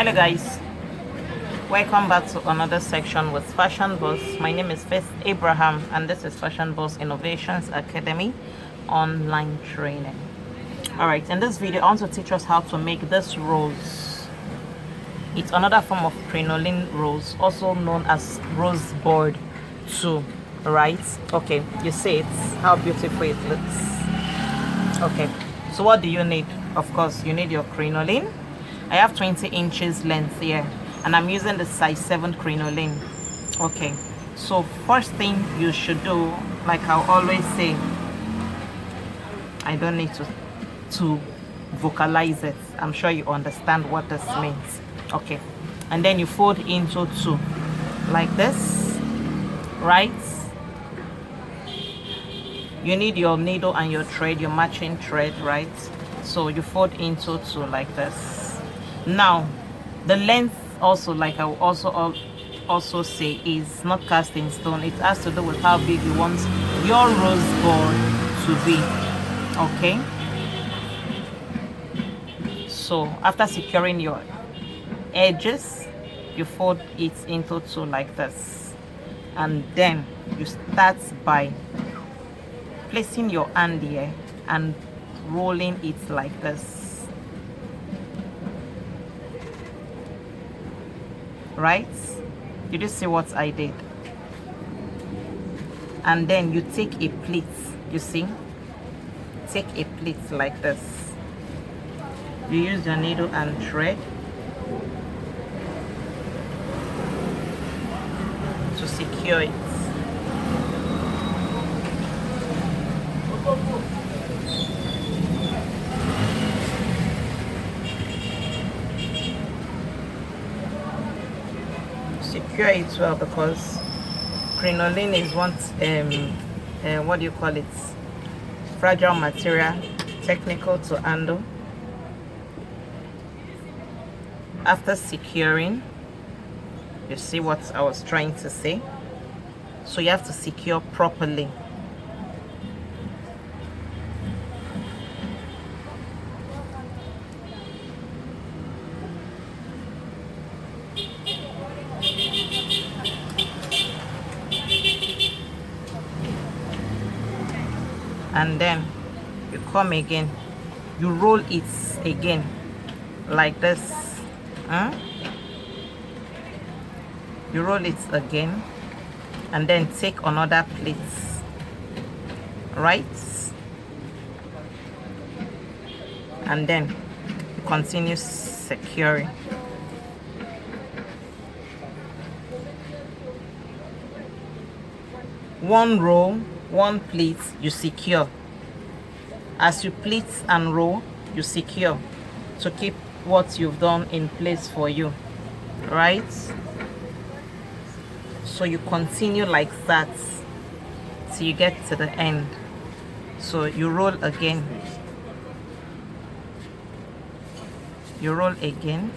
Hello guys, welcome back to another section with Fashion Boss. My name is Faith Abraham and this is Fashion Boss Innovations Academy online training. Alright, in this video I want to teach us how to make this rose. It's another form of crinoline rose, also known as rose board too, right? Okay, you see it, how beautiful it looks. Okay, so what do you need? Of course you need your crinoline. I have 20 inches length here and I'm using the size 7 crinoline. Okay, so first thing you should do, like I always say, I don't need to vocalize it. I'm sure you understand what this means. Okay, and then you fold into two like this, right? You need your needle and your thread, your matching thread, right? So you fold into two like this. Now the length also, like I will also say, is not cast in stone. It has to do with how big you want your rose board to be. Okay, so after securing your edges, you fold it into two like this, and then you start by placing your hand here and rolling it like this, right? Did you see what I did? And then you take a pleat, you see, take a pleat like this. You use your needle and thread to secure it. Secure it well, because crinoline is what do you call it, fragile material, technical to handle. After securing, you see what I was trying to say, so you have to secure properly. And then you come again, you roll it again like this. You roll it again and then take another plate, right? And then you continue securing. One roll, one pleat, you secure. As you pleat and roll, you secure to keep what you've done in place for you, right? So you continue like that till you get to the end. So you roll again, you roll again,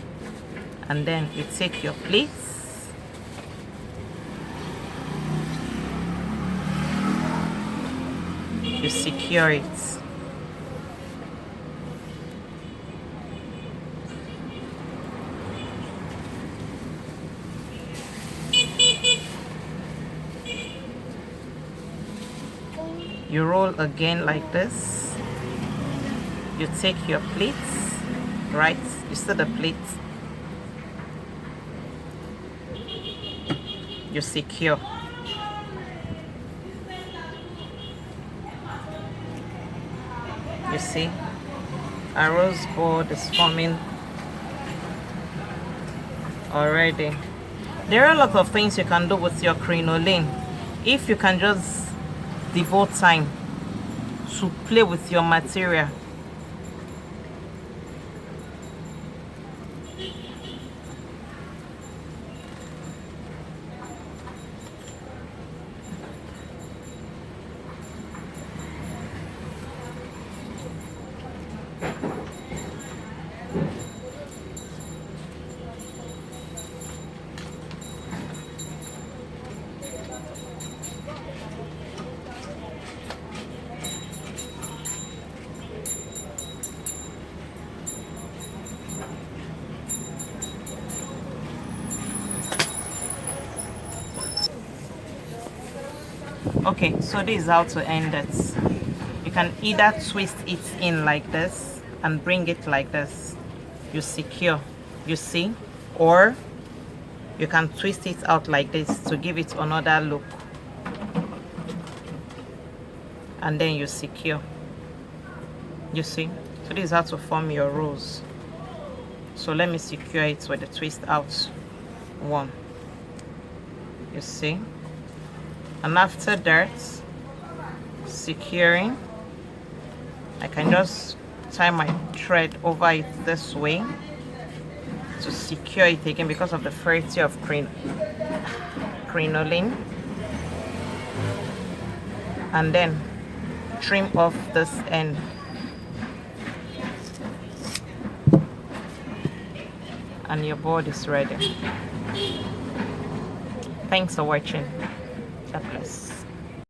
and then you take your pleats, you secure it. You roll again like this. You take your pleats, right? You see the pleat. You secure. You see, a rose board is forming already. There are a lot of things you can do with your crinoline if you can just devote time to play with your material. Okay, so this is how to end it. You can either twist it in like this and bring it like this, you secure, you see, or you can twist it out like this to give it another look, and then you secure, you see. So this is how to form your rose. So let me secure it with the twist out one, you see. And after that, securing, I can just tie my thread over it this way to secure it again because of the fragility of crinoline, and then trim off this end. And your board is ready. Thanks for watching. God bless.